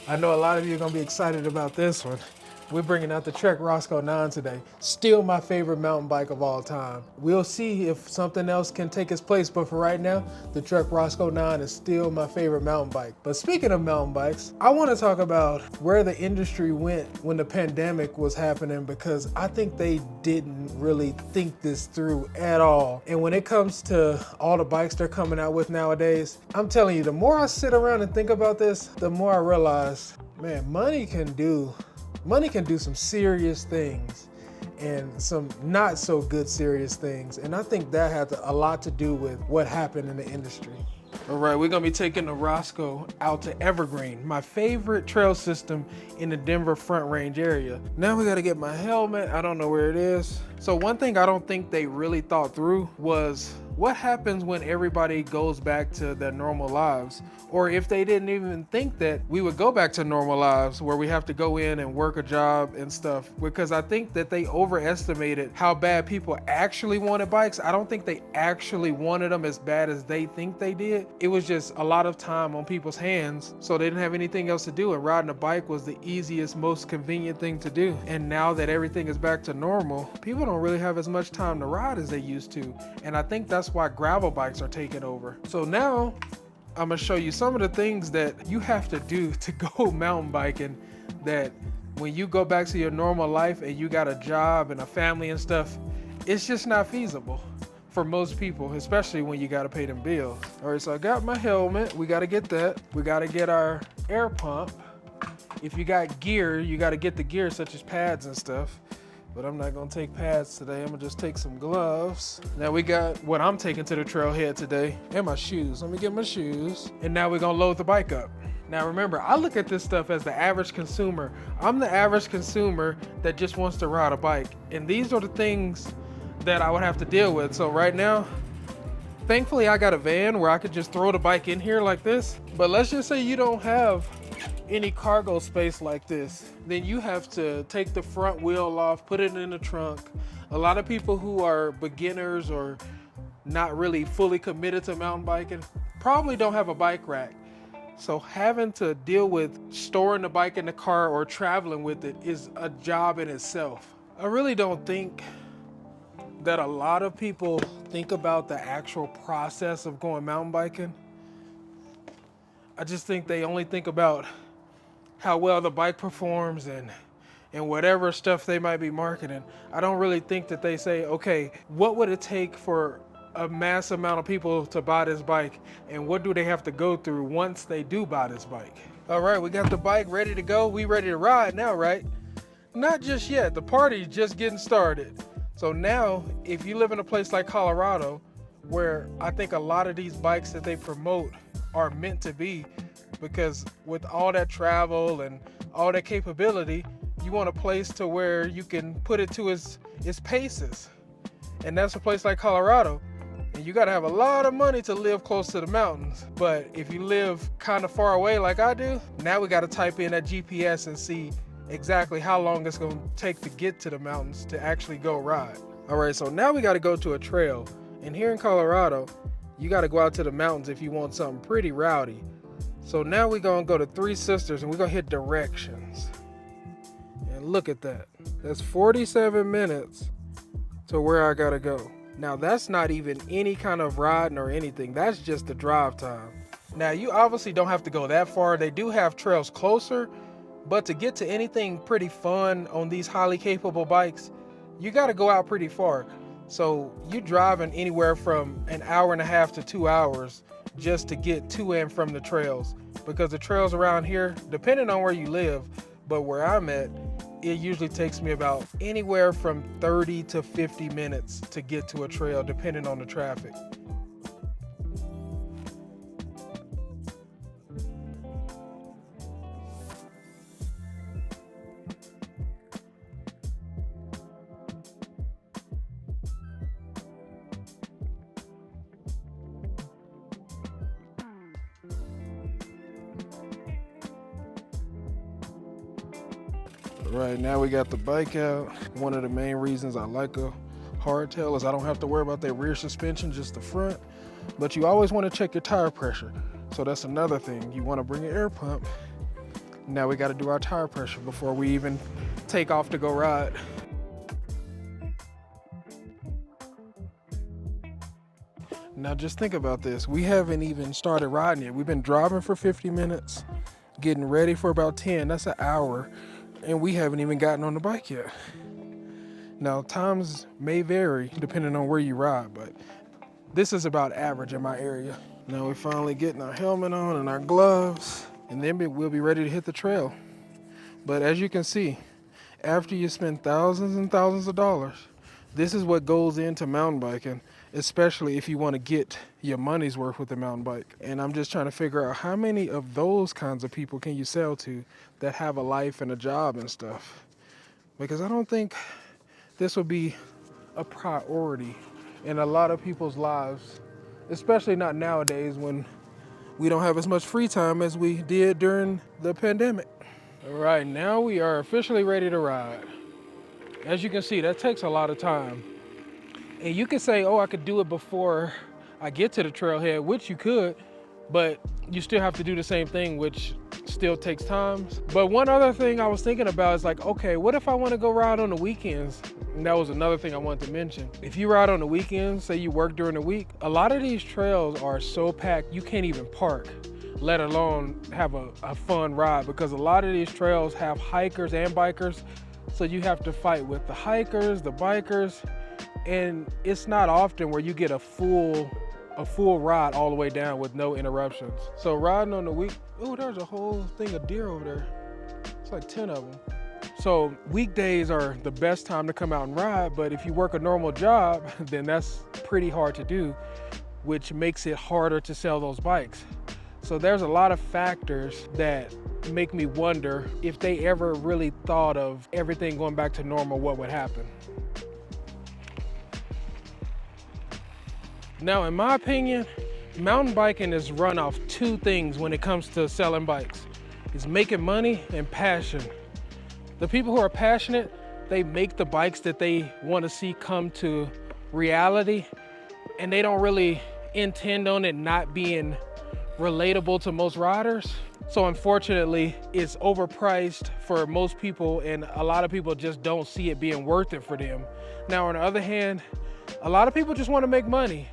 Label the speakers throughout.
Speaker 1: I know a lot of you are gonna be excited about this one. We're bringing out the Trek Roscoe 9 today. Still my favorite mountain bike of all time. We'll see if something else can take its place, but for right now, the Trek Roscoe 9 is still my favorite mountain bike. But speaking of mountain bikes, I wanna talk about where the industry went when the pandemic was happening, because I think they didn't really think this through at all. And when it comes to all the bikes they're coming out with nowadays, I'm telling you, the more I sit around and think about this, the more I realize, man, money can do some serious things and some not so good serious things. And I think that had a lot to do with what happened in the industry. All right, we're gonna be taking the Roscoe out to Evergreen, my favorite trail system in the Denver Front Range area. Now we gotta get my helmet. I don't know where it is. So one thing I don't think they really thought through was what happens when everybody goes back to their normal lives? Or if they didn't even think that we would go back to normal lives where we have to go in and work a job and stuff. Because I think that they overestimated how bad people actually wanted bikes. I don't think they actually wanted them as bad as they think they did. It was just a lot of time on people's hands, so they didn't have anything else to do, and riding a bike was the easiest, most convenient thing to do. And now that everything is back to normal, people don't really have as much time to ride as they used to. And I think that's why gravel bikes are taking over. So now I'm gonna show you some of the things that you have to do to go mountain biking, that when you go back to your normal life and you got a job and a family and stuff, it's just not feasible for most people, especially when you gotta pay them bills. All right, so I got my helmet. We gotta get that. We gotta get our air pump. If you got gear, you gotta get the gear such as pads and stuff. But I'm not gonna take pads today. I'm gonna just take some gloves. Now we got what I'm taking to the trailhead today, and my shoes. Let me get my shoes. And now we're gonna load the bike up. Now remember, I look at this stuff as the average consumer. I'm the average consumer that just wants to ride a bike. And these are the things that I would have to deal with. So right now, thankfully I got a van where I could just throw the bike in here like this. But let's just say you don't have any cargo space like this, then you have to take the front wheel off, put it in the trunk. A lot of people who are beginners or not really fully committed to mountain biking probably don't have a bike rack. So having to deal with storing the bike in the car or traveling with it is a job in itself. I really don't think that a lot of people think about the actual process of going mountain biking. I just think they only think about how well the bike performs and whatever stuff they might be marketing. I don't really think that they say, okay, what would it take for a mass amount of people to buy this bike, and what do they have to go through once they do buy this bike? All right, we got the bike ready to go. We ready to ride now, right? Not just yet. The party's just getting started. So now, if you live in a place like Colorado, where I think a lot of these bikes that they promote are meant to be, because with all that travel and all that capability, you want a place to where you can put it to its paces. And that's a place like Colorado. And you gotta have a lot of money to live close to the mountains. But if you live kind of far away like I do, now we gotta type in that GPS and see exactly how long it's gonna take to get to the mountains to actually go ride. All right, so now we gotta go to a trail. And here in Colorado, you gotta go out to the mountains if you want something pretty rowdy. So now we're gonna go to Three Sisters and we're gonna hit directions. And look at that. That's 47 minutes to where I gotta go. Now that's not even any kind of riding or anything. That's just the drive time. Now you obviously don't have to go that far. They do have trails closer, but to get to anything pretty fun on these highly capable bikes, you gotta go out pretty far. So you driving anywhere from an hour and a half to 2 hours just to get to and from the trails, because the trails around here, depending on where you live, but where I'm at, it usually takes me about anywhere from 30 to 50 minutes to get to a trail, depending on the traffic. Right now we got the bike out. One of the main reasons I like a hardtail is I don't have to worry about that rear suspension, just the front. But you always want to check your tire pressure. So that's another thing. You want to bring an air pump Now we got to do our tire pressure before we even take off to go ride. Now just think about this. We haven't even started riding yet. We've been driving for 50 minutes, getting ready for about 10. That's an hour. And we haven't even gotten on the bike yet. Now times may vary depending on where you ride, but this is about average in my area. Now we're finally getting our helmet on and our gloves, and then we'll be ready to hit the trail. But as you can see, after you spend thousands and thousands of dollars, this is what goes into mountain biking, especially if you want to get your money's worth with the mountain bike. And I'm just trying to figure out how many of those kinds of people can you sell to that have a life and a job and stuff. Because I don't think this would be a priority in a lot of people's lives, especially not nowadays when we don't have as much free time as we did during the pandemic. All right, now we are officially ready to ride. As you can see, that takes a lot of time. And you can say, oh, I could do it before I get to the trailhead, which you could, but you still have to do the same thing, which still takes time. But one other thing I was thinking about is like, okay, what if I want to go ride on the weekends? And that was another thing I wanted to mention. If you ride on the weekends, say you work during the week, a lot of these trails are so packed you can't even park, let alone have a fun ride, because a lot of these trails have hikers and bikers. So you have to fight with the hikers, the bikers, and it's not often where you get a full ride all the way down with no interruptions. So riding on the week, oh, there's a whole thing of deer over there. It's like 10 of them. So weekdays are the best time to come out and ride, but if you work a normal job, then that's pretty hard to do, which makes it harder to sell those bikes. So there's a lot of factors that make me wonder if they ever really thought of everything going back to normal, what would happen. Now, in my opinion, mountain biking is run off two things when it comes to selling bikes. It's making money and passion. The people who are passionate, they make the bikes that they want to see come to reality, and they don't really intend on it not being relatable to most riders. So unfortunately, it's overpriced for most people, and a lot of people just don't see it being worth it for them. Now, on the other hand, a lot of people just want to make money.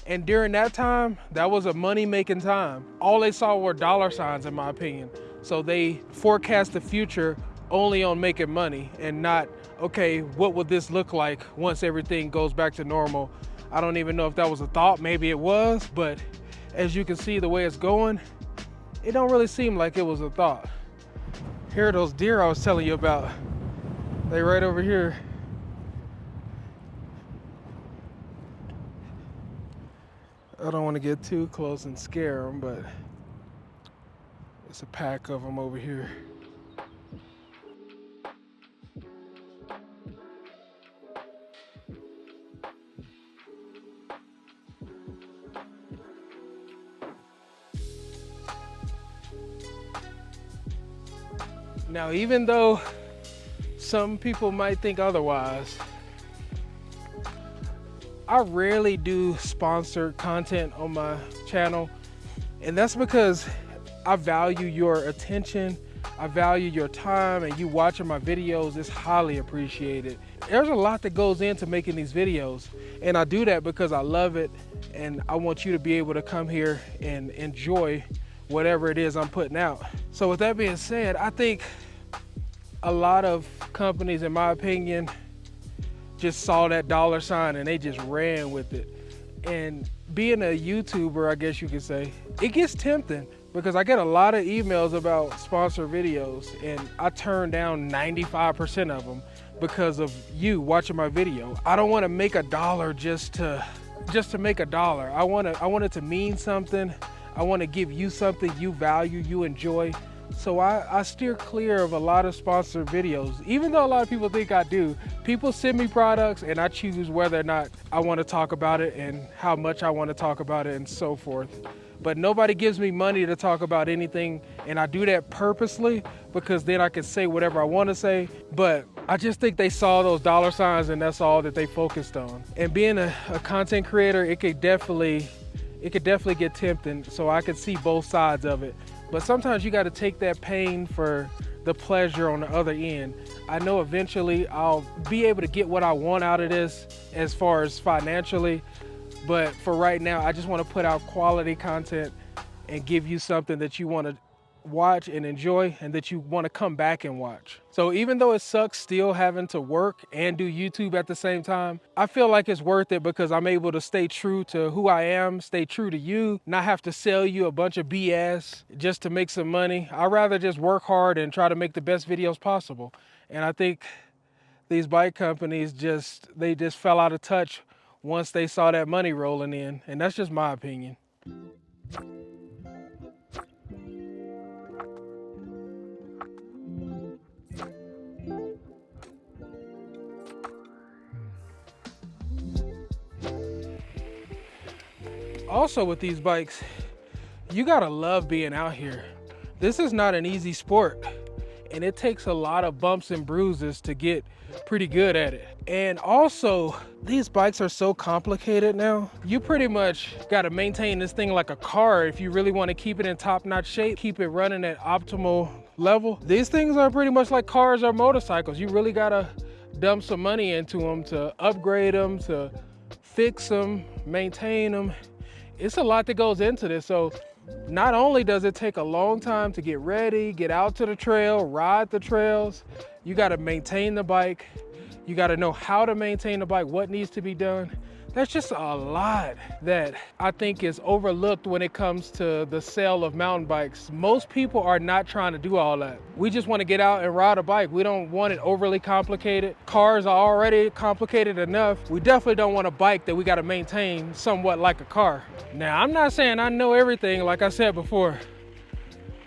Speaker 1: And during that time, that was a money-making time. All they saw were dollar signs, in my opinion. So they forecast the future only on making money and not, okay, what would this look like once everything goes back to normal? I don't even know if that was a thought, maybe it was, but as you can see the way it's going, it don't really seem like it was a thought. Here are those deer I was telling you about. They right over here. I don't want to get too close and scare them, but it's a pack of them over here. Now, even though some people might think otherwise, I rarely do sponsored content on my channel, and that's because I value your attention, I value your time, and you watching my videos is highly appreciated. There's a lot that goes into making these videos, and I do that because I love it, and I want you to be able to come here and enjoy whatever it is I'm putting out. So with that being said, I think a lot of companies, in my opinion, just saw that dollar sign and they just ran with it. And being a YouTuber, I guess you could say, it gets tempting because I get a lot of emails about sponsored videos, and I turn down 95% of them because of you watching my video. I don't want to make a dollar just to make a dollar. I want it to mean something. I want to give you something you value, you enjoy. So I steer clear of a lot of sponsored videos, even though a lot of people think I do. People send me products and I choose whether or not I want to talk about it and how much I want to talk about it and so forth. But nobody gives me money to talk about anything, and I do that purposely because then I can say whatever I want to say. But I just think they saw those dollar signs and that's all that they focused on. And being a content creator, it could definitely get tempting, so I could see both sides of it. But sometimes you got to take that pain for the pleasure on the other end. I know eventually I'll be able to get what I want out of this as far as financially, but for right now, I just want to put out quality content and give you something that you want to watch and enjoy and that you want to come back and watch. So even though it sucks still having to work and do YouTube at the same time, I feel like it's worth it because I'm able to stay true to who I am, stay true to you, not have to sell you a bunch of BS just to make some money. I'd rather just work hard and try to make the best videos possible. And I think these bike companies they just fell out of touch once they saw that money rolling in. And that's just my opinion. Also with these bikes, you gotta love being out here. This is not an easy sport, and it takes a lot of bumps and bruises to get pretty good at it. And also, these bikes are so complicated now. You pretty much gotta maintain this thing like a car if you really wanna keep it in top-notch shape, keep it running at optimal level. These things are pretty much like cars or motorcycles. You really gotta dump some money into them to upgrade them, to fix them, maintain them. It's a lot that goes into this. So not only does it take a long time to get ready, get out to the trail, ride the trails, you got to maintain the bike. You got to know how to maintain the bike, what needs to be done. That's just a lot that I think is overlooked when it comes to the sale of mountain bikes. Most people are not trying to do all that. We just want to get out and ride a bike. We don't want it overly complicated. Cars are already complicated enough. We definitely don't want a bike that we got to maintain somewhat like a car. Now, I'm not saying I know everything, like I said before,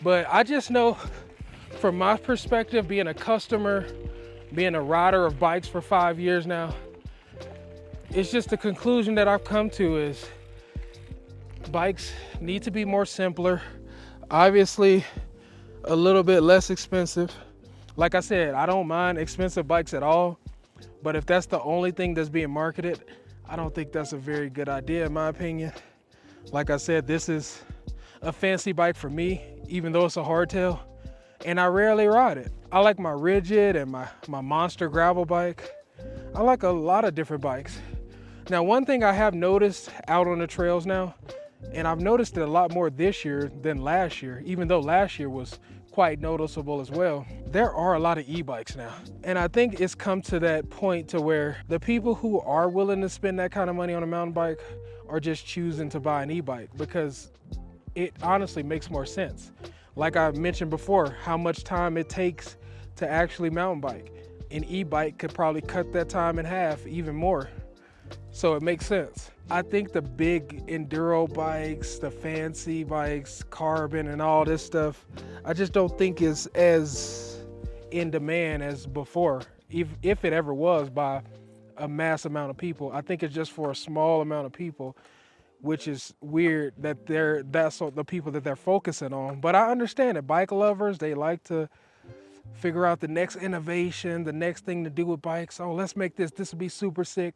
Speaker 1: but I just know from my perspective, being a customer, being a rider of bikes for 5 years now, it's just the conclusion that I've come to is bikes need to be more simpler, obviously a little bit less expensive. Like I said, I don't mind expensive bikes at all, but if that's the only thing that's being marketed, I don't think that's a very good idea in my opinion. Like I said, this is a fancy bike for me, even though it's a hardtail, and I rarely ride it. I like my Rigid and my Monster gravel bike. I like a lot of different bikes. Now, one thing I have noticed out on the trails now, and I've noticed it a lot more this year than last year, even though last year was quite noticeable as well, there are a lot of e-bikes now. And I think it's come to that point to where the people who are willing to spend that kind of money on a mountain bike are just choosing to buy an e-bike because it honestly makes more sense. Like I mentioned before, how much time it takes to actually mountain bike. An e-bike could probably cut that time in half, even more. So it makes sense. I think the big enduro bikes, the fancy bikes, carbon and all this stuff, I just don't think is as in demand as before, if it ever was by a mass amount of people. I think it's just for a small amount of people, which is weird that that's the people that they're focusing on. But I understand it. Bike lovers, they like to figure out the next innovation, the next thing to do with bikes. Oh, let's make this will be super sick.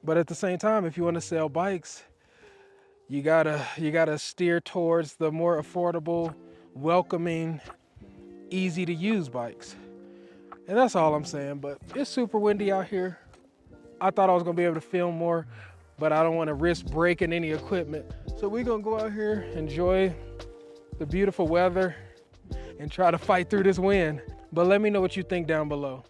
Speaker 1: But at the same time, if you want to sell bikes, you gotta steer towards the more affordable, welcoming, easy to use bikes. And that's all I'm saying. But it's super windy out here. I thought I was gonna be able to film more, but I don't want to risk breaking any equipment. So we're gonna go out here, enjoy the beautiful weather, and try to fight through this wind. But let me know what you think down below.